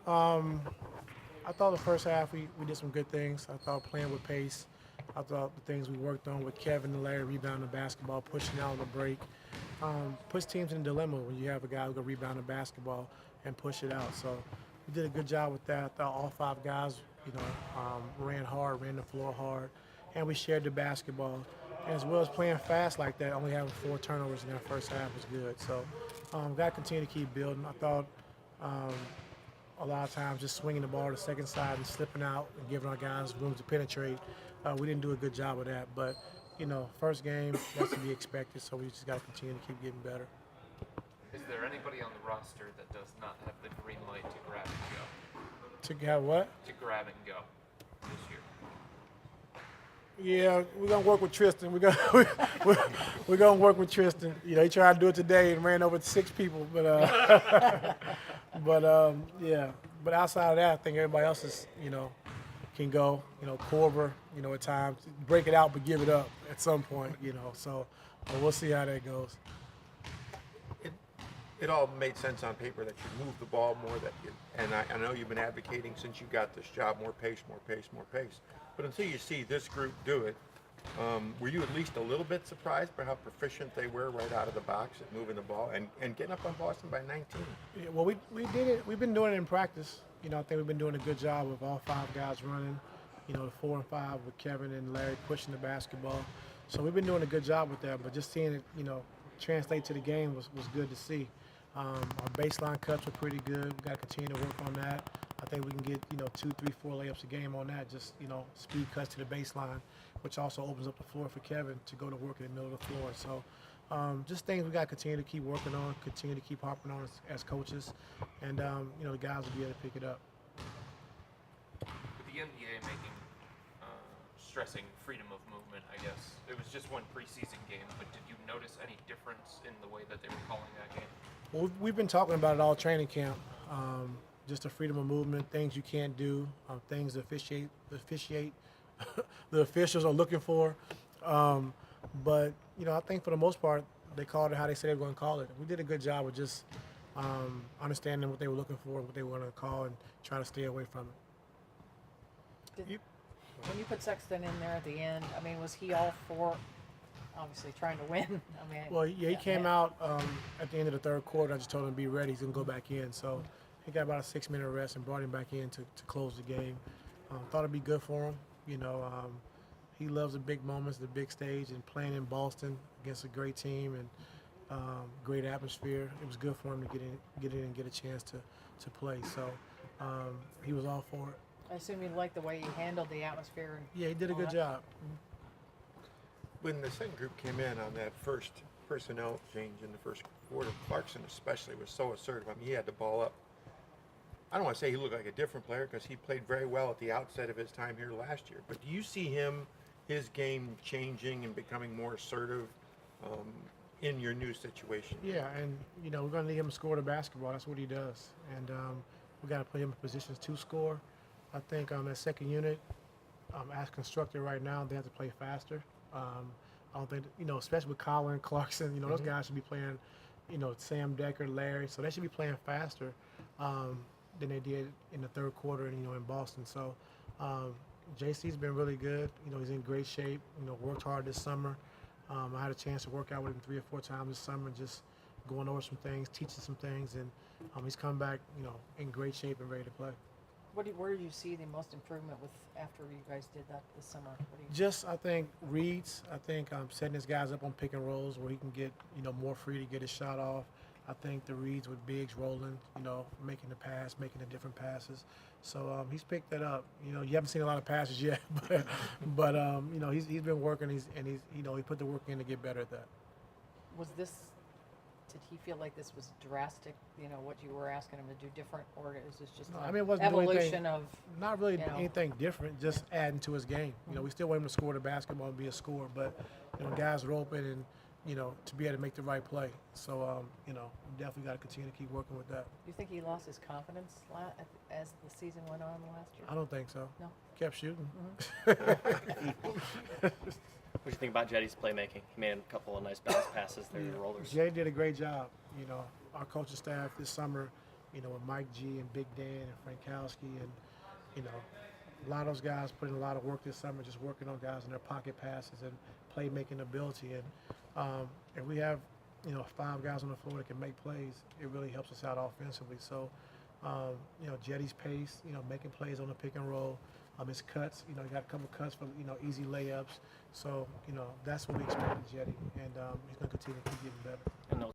Um, I thought the first half we did some good things. I thought playing with pace. I thought the things we worked on with Kevin and Larry rebounding the basketball, pushing out on the break, puts teams in a dilemma when you have a guy who can rebound the basketball and push it out. So we did a good job with that. I thought all five guys, ran hard, ran the floor hard, and we shared the basketball. And as well as playing fast like that, only having 4 turnovers in that first half was good. So got to continue to keep building. I thought um, a lot of times just swinging the ball to the second side and slipping out and giving our guys room to penetrate. We didn't do a good job of that. But, first game, that's to be expected, so we just got to continue to keep getting better. Is there anybody on the roster that does not have the green light to grab and go? To have what? To grab and go this year? Yeah, we're gonna work with Tristan. We're gonna work with Tristan. He tried to do it today and ran over 6 people, but yeah. But outside of that, I think everybody else is can go. Corver, at times break it out but give it up at some point. So we'll see how that goes. It all made sense on paper that you move the ball more. And I know you've been advocating since you got this job, more pace, more pace, more pace. But until you see this group do it, were you at least a little bit surprised by how proficient they were right out of the box at moving the ball and getting up on Boston by 19? Yeah, well, we did it. We've been doing it in practice. I think we've been doing a good job of all 5 guys running. The 4 and 5 with Kevin and Larry pushing the basketball. So we've been doing a good job with that. But just seeing it, translate to the game was good to see. Our baseline cuts were pretty good. We got to continue to work on that. I think we can get 2, 3, 4 layups a game on that. Just speed cuts to the baseline, which also opens up the floor for Kevin to go to work in the middle of the floor. So just things we got to continue to keep working on, continue to keep harping on as coaches, and the guys will be able to pick it up. With the NBA making stressing freedom of movement, I guess it was just one preseason game, but did you notice any difference in the way that they were calling that game? Well, we've been talking about it all training camp. Just the freedom of movement, things you can't do, things the the officials are looking for. But I think for the most part, they called it how they said they were going to call it. We did a good job of just understanding what they were looking for, what they were going to call, and trying to stay away from it. When you put Sexton in there at the end, was he all for obviously trying to win? Well, yeah, he came out at the end of the third quarter. I just told him to be ready. He's going to go back in. So he got about a 6-minute rest and brought him back in to close the game. Thought it'd be good for him. He loves the big moments, the big stage, and playing in Boston against a great team and great atmosphere. It was good for him to get in and get a chance to play. So he was all for it. I assume you liked the way he handled the atmosphere. Yeah, he did a good job. When the second group came in on that first personnel change in the first quarter, Clarkson especially was so assertive. He had the ball up. I don't want to say he looked like a different player because he played very well at the outset of his time here last year. But do you see his game changing and becoming more assertive in your new situation? Yeah, and we're going to need him to score the basketball. That's what he does. And we got to play him in positions to score. I think on that second unit, as constructed right now, they have to play faster. I don't think, especially with Colin, Clarkson, those guys should be playing, Sam Decker, Larry, so they should be playing faster than they did in the third quarter, in Boston. So JC's been really good. He's in great shape. Worked hard this summer. I had a chance to work out with him 3 or 4 times this summer, just going over some things, teaching some things, and he's come back, in great shape and ready to play. Where do you see the most improvement with after you guys did that this summer? I think reads. I think setting his guys up on pick and rolls where he can get more free to get his shot off. I think the reads with Biggs rolling, making the pass, making the different passes. So he's picked that up. You haven't seen a lot of passes yet, but he's been working. He put the work in to get better at that. Did he feel like this was drastic? What you were asking him to do different, or is this just it wasn't evolution of? Not really anything different. Just adding to his game. We still want him to score the basketball and be a scorer, but guys are open and to be able to make the right play. So definitely got to continue to keep working with that. Do you think he lost his confidence as the season went on last year? I don't think so. No. Kept shooting. What do you think about Jetty's playmaking? He made a couple of nice bounce passes there, rollers. Jay did a great job. Our coaching staff this summer, you know, with Mike G and Big Dan and Frankowski and, you know, a lot of those guys put in a lot of work this summer, just working on guys and their pocket passes and playmaking ability. And if we have, you know, 5 guys on the floor that can make plays, it really helps us out offensively. So, you know, Jetty's pace, you know, making plays on the pick and roll, his cuts, you know, he got a couple cuts for, you know, easy layups. So, you know, that's what we expect of Jetty, and he's going to continue to keep getting better. And those